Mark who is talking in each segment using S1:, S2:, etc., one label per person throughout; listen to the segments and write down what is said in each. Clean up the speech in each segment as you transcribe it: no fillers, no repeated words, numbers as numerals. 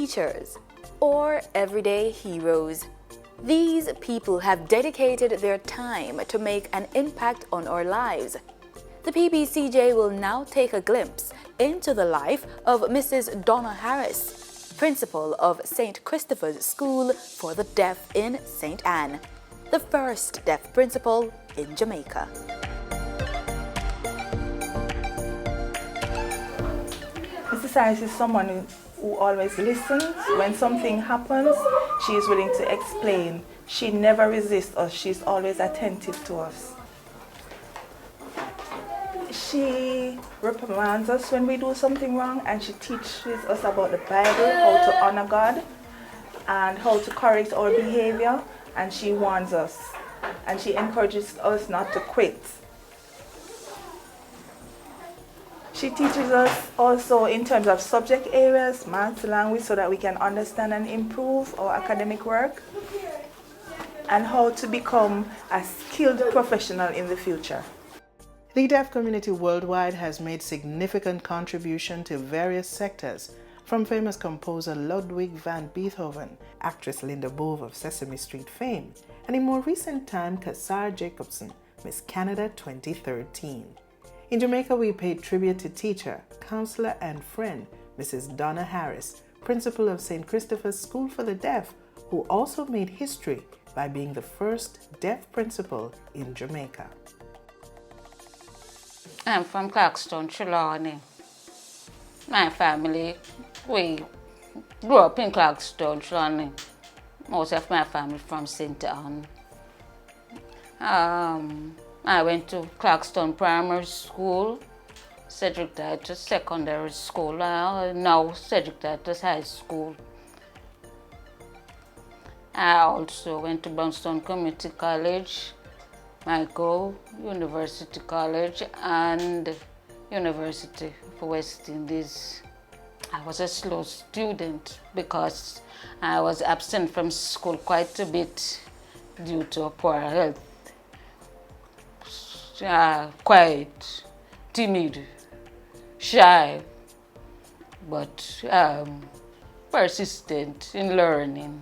S1: teachers, or everyday heroes. These people have dedicated their time to make an impact on our lives. The PBCJ will now take a glimpse into the life of Mrs. Donna Harris, principal of St. Christopher's School for the Deaf in St. Anne, the first deaf principal in Jamaica.
S2: Mrs. Harris is someone who always listens. When something happens, she is willing to explain. She never resists us. She's always attentive to us. She reprimands us when we do something wrong, and she teaches us about the Bible, how to honor God, and how to correct our behavior, and she warns us, and she encourages us not to quit. She teaches us also in terms of subject areas, math, language, so that we can understand and improve our academic work, and how to become a skilled professional in the future.
S3: The deaf community worldwide has made significant contribution to various sectors, from famous composer Ludwig van Beethoven, actress Linda Bove of Sesame Street fame, and in more recent time, Kassar Jacobson, Miss Canada 2013. In Jamaica, we paid tribute to teacher, counselor, and friend, Mrs. Donna Harris, principal of St. Christopher's School for the Deaf, who also made history by being the first deaf principal in Jamaica.
S4: I'm from Clarkstown, Trelawney. My family, we grew up in Clarkstown, Trelawney. Most of my family from St. Anne. I went to Clarkstown Primary School, Cedric Titus Secondary School, now Cedric Titus High School. I also went to Brownstown Community College, Michael University College, and University of West Indies. I was a slow student because I was absent from school quite a bit due to poor health. Quiet, timid, shy, but persistent in learning.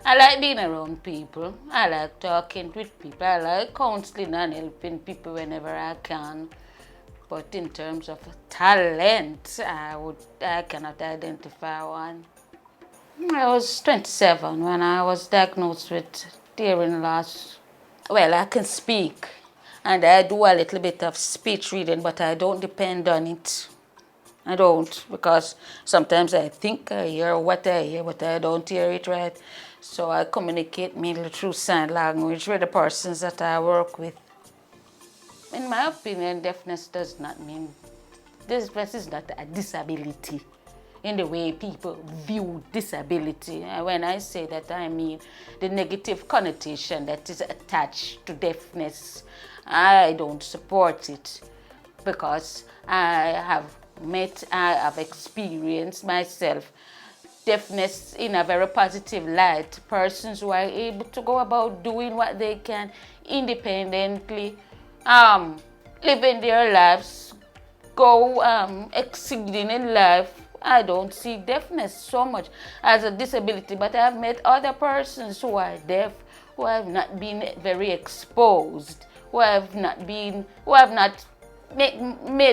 S4: I like being around people. I like talking with people. I like counseling and helping people whenever I can. But in terms of talent, I cannot identify one. I was 27 when I was diagnosed with hearing loss. Well, I can speak, and I do a little bit of speech reading, but I don't depend on it. I don't, because sometimes I think I hear what I hear, but I don't hear it right. So I communicate mainly through sign language with the persons that I work with. In my opinion, deafness does not mean, deafness is not a disability in the way people view disability. And when I say that, I mean the negative connotation that is attached to deafness. I don't support it because I have experienced myself deafness in a very positive light. Persons who are able to go about doing what they can independently, living their lives, go exceeding in life. I don't see deafness so much as a disability, but I've met other persons who are deaf, who have not been very exposed, who have not made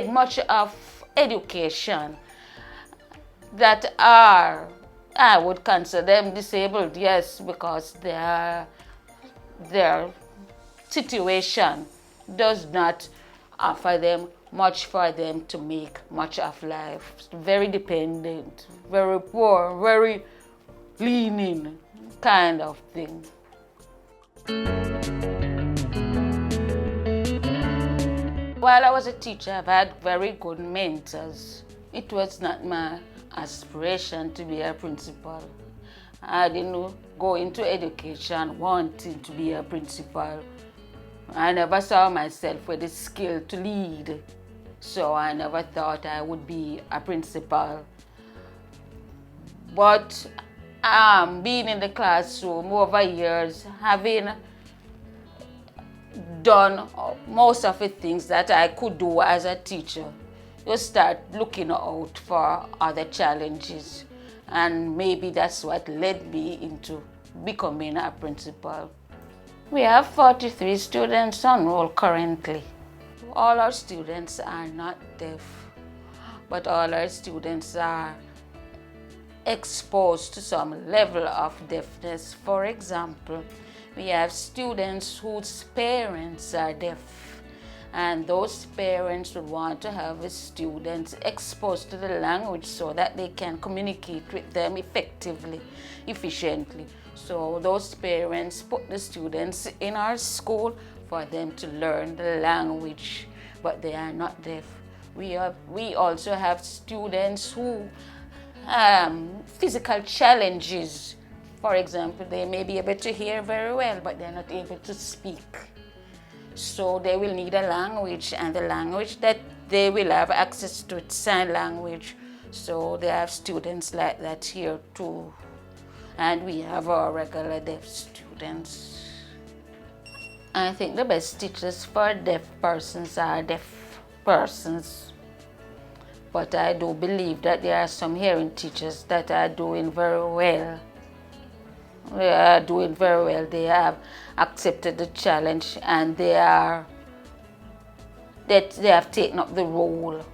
S4: much of education, that are, I would consider them disabled, yes, because their situation does not offer them much for them to make much of life. Very dependent, very poor, very leaning kind of thing. While I was a teacher, I've had very good mentors. It was not my aspiration to be a principal. I didn't go into education wanting to be a principal. I never saw myself with the skill to lead, so I never thought I would be a principal. But being in the classroom over years, having done most of the things that I could do as a teacher, you start looking out for other challenges. And maybe that's what led me into becoming a principal. We have 43 students on roll currently. All our students are not deaf, but all our students are exposed to some level of deafness. For example, we have students whose parents are deaf, and those parents would want to have the students exposed to the language so that they can communicate with them effectively, efficiently. So those parents put the students in our school for them to learn the language, but they are not deaf. We also have students who physical challenges. For example, they may be able to hear very well, but they're not able to speak. So they will need a language, and the language that they will have access to is sign language. So they have students like that here too. And we have our regular deaf students. I think the best teachers for deaf persons are deaf persons. But I do believe that there are some hearing teachers that are doing very well. They are doing very well. They have accepted the challenge, and they have taken up the role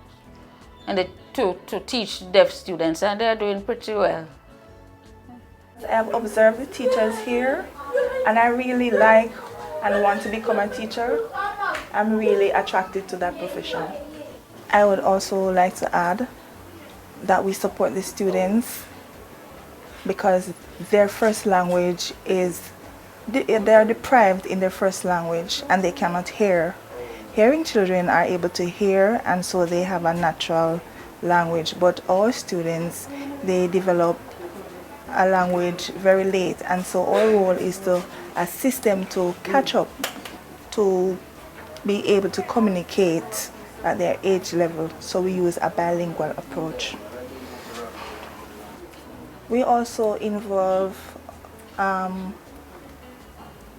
S4: and to teach deaf students, and they are doing pretty well.
S2: I have observed the teachers here, and I really like and want to become a teacher. I'm really attracted to that profession. I would also like to add that we support the students because their first language they're deprived in their first language and they cannot hear. Hearing children are able to hear, and so they have a natural language, but our students, they develop a language very late, and so our role is to assist them to catch up, to be able to communicate at their age level. So we use a bilingual approach. We also involve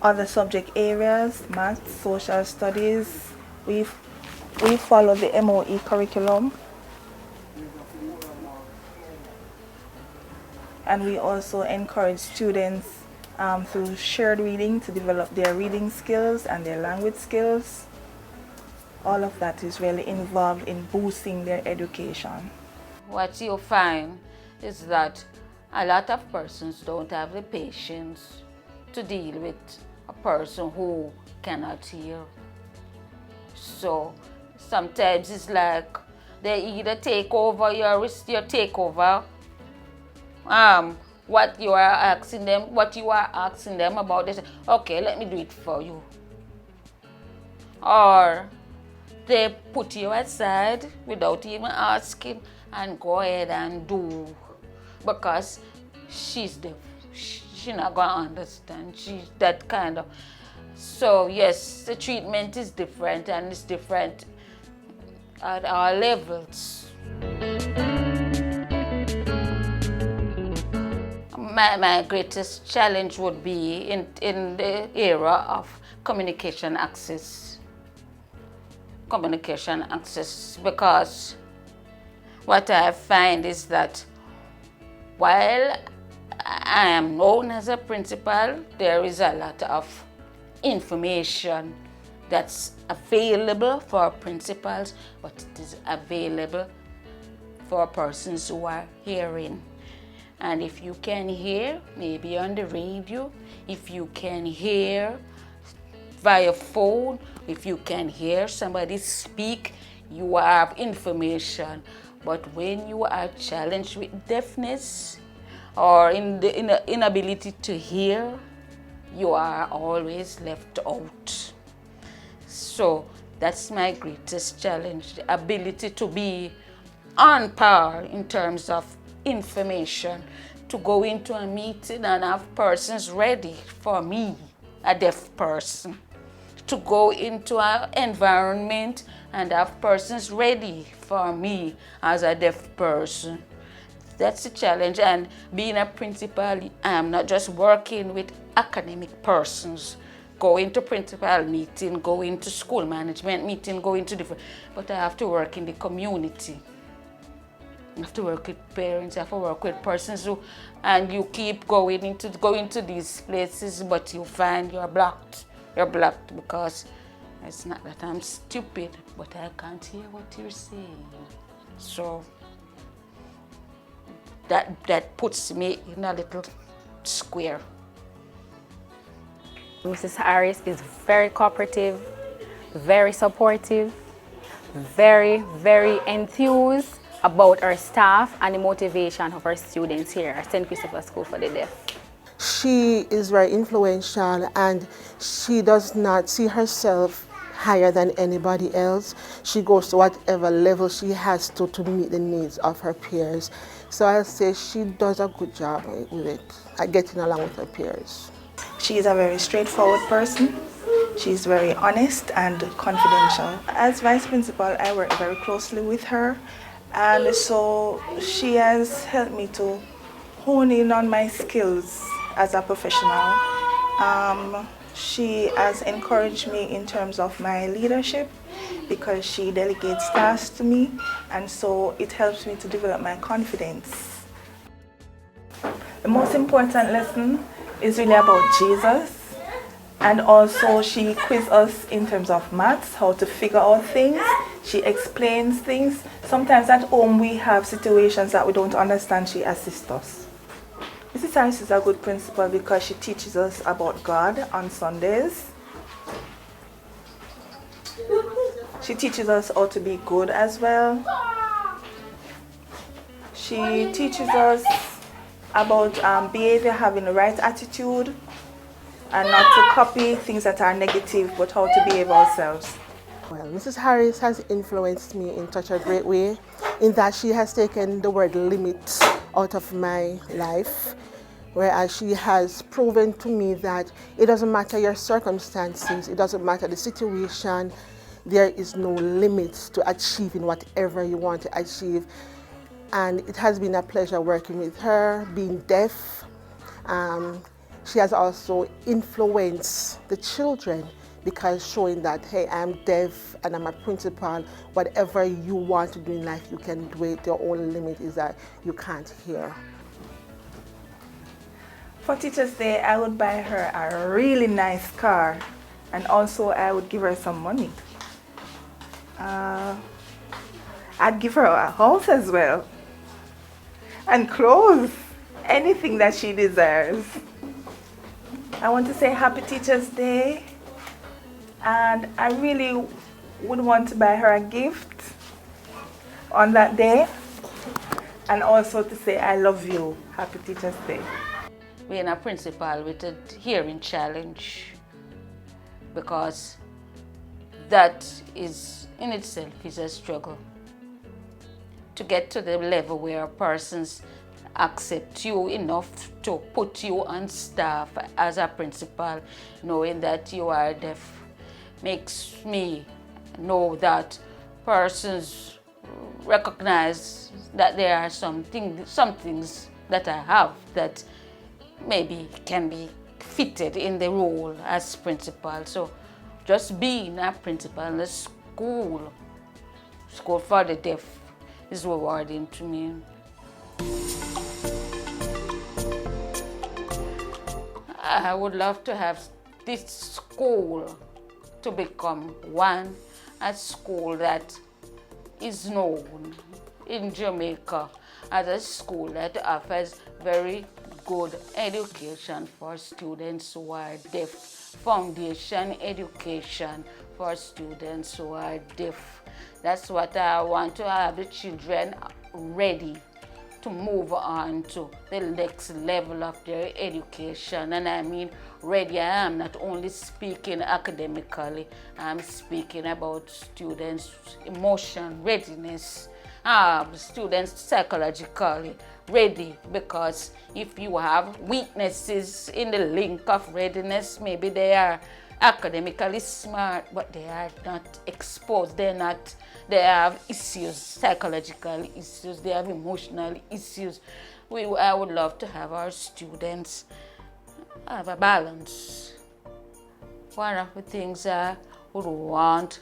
S2: other subject areas, math, social studies. We follow the MOE curriculum. And we also encourage students through shared reading to develop their reading skills and their language skills. All of that is really involved in boosting their education.
S4: What you find is that a lot of persons don't have the patience to deal with a person who cannot hear. So sometimes it's like they either take over what you are asking them about. They say, okay, let me do it for you. Or they put you aside without even asking and go ahead and do, because she's deaf. She's not going to understand. She's that kind of. So yes, the treatment is different, and it's different at our levels. My greatest challenge would be in the era of communication access. Communication access, because what I find is that while I am known as a principal, there is a lot of information that's available for principals, but it is available for persons who are hearing. And if you can hear, maybe on the radio, if you can hear via phone, if you can hear somebody speak, you have information. But when you are challenged with deafness or in the inability to hear, you are always left out. So that's my greatest challenge, the ability to be on par in terms of information, to go into a meeting and have persons ready for me, a deaf person, to go into an environment and have persons ready for me as a deaf person. That's a challenge. And being a principal, I am not just working with academic persons, going to principal meeting, going to school management meeting, going to different, but I have to work in the community. You have to work with parents, you have to work with persons who, and you keep going to these places, but you find you're blocked. You're blocked because it's not that I'm stupid, but I can't hear what you're saying. So that puts me in a little square.
S5: Mrs. Harris is very cooperative, very supportive, very, very enthused about our staff and the motivation of our students here at St. Christopher School for the Deaf.
S6: She is very influential and she does not see herself higher than anybody else. She goes to whatever level she has to meet the needs of her peers. So I'll say she does a good job with it, at getting along with her peers.
S2: She is a very straightforward person. She's very honest and confidential. As vice principal, I work very closely with her, and so she has helped me to hone in on my skills as a professional. She has encouraged me in terms of my leadership because she delegates tasks to me, and so it helps me to develop my confidence. The most important lesson is really about Jesus, and also she quizzes us in terms of maths, how to figure out things. She explains things. Sometimes at home we have situations that we don't understand, she assists us. Mrs. Harris is a good principal because she teaches us about God on Sundays. She teaches us how to be good as well. She teaches us about behavior, having the right attitude, and not to copy things that are negative, but how to behave ourselves.
S6: Well, Mrs. Harris has influenced me in such a great way in that she has taken the word limit out of my life, whereas she has proven to me that it doesn't matter your circumstances, it doesn't matter the situation, there is no limit to achieving whatever you want to achieve. And it has been a pleasure working with her, being deaf. She has also influenced the children because showing that, hey, I'm deaf and I'm a principal, whatever you want to do in life, you can do it. The only limit is that you can't hear.
S2: For Teacher's Day, I would buy her a really nice car, and also I would give her some money. I'd give her a house as well, and clothes, anything that she desires. I want to say Happy Teacher's Day, and I really would want to buy her a gift on that day, and also to say I love you. Happy Teacher's Day.
S4: Being a principal with a hearing challenge, because that is in itself is a struggle. To get to the level where persons accept you enough to put you on staff as a principal, knowing that you are deaf, makes me know that persons recognize that there are some things that I have that maybe can be fitted in the role as principal. So just being a principal in the school for the deaf is rewarding to me. I would love to have this school to become a school that is known in Jamaica as a school that offers very good education for students who are deaf, foundation education for students who are deaf. That's what I want to have the children ready to move on to the next level of their education. And I mean ready, I am not only speaking academically, I'm speaking about students' emotion readiness, students psychologically ready, because if you have weaknesses in the link of readiness, maybe they are academically smart, but they are not exposed, they have issues, psychological issues, they have emotional issues. I would love to have our students have a balance. One of the things I would want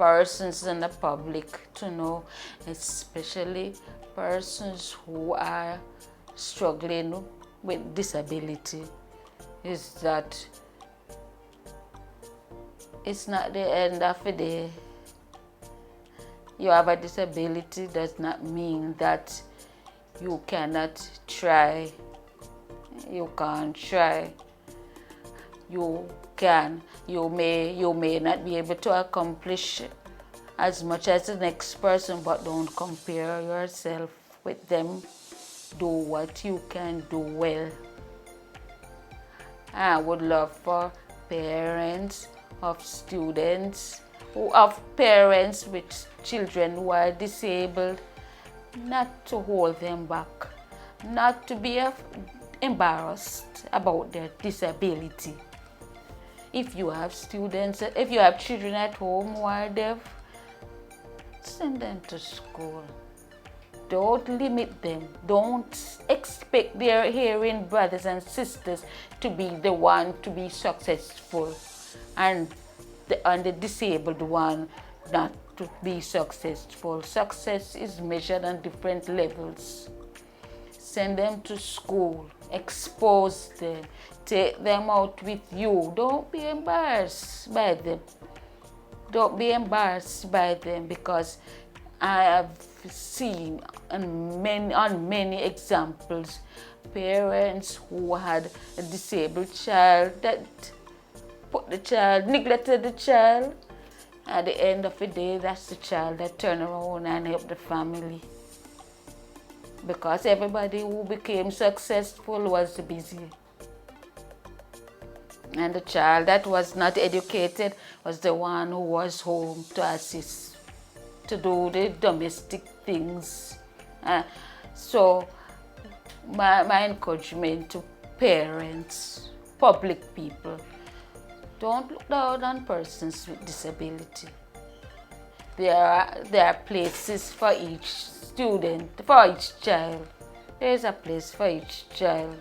S4: persons in the public to know, especially persons who are struggling with disability, is that it's not the end of the day. You have a disability does not mean that you cannot try. You can't try. You can. You may not be able to accomplish as much as the next person, but don't compare yourself with them. Do what you can do well. I would love for parents of students, of parents with children who are disabled, not to hold them back, not to be embarrassed about their disability. If you have students, if you have children at home who are deaf, send them to school. Don't limit them. Don't expect their hearing brothers and sisters to be the one to be successful and the disabled one not to be successful. Success is measured on different levels. Send them to school. Expose them. Take them out with you. Don't be embarrassed by them. Don't be embarrassed by them, because I have seen on many examples parents who had a disabled child that neglected the child. At the end of the day, that's the child that turned around and helped the family. Because everybody who became successful was busy. And the child that was not educated was the one who was home to assist, to do the domestic things. So my encouragement to parents, public people, don't look down on persons with disability. There are places for each student, for each child. There is a place for each child.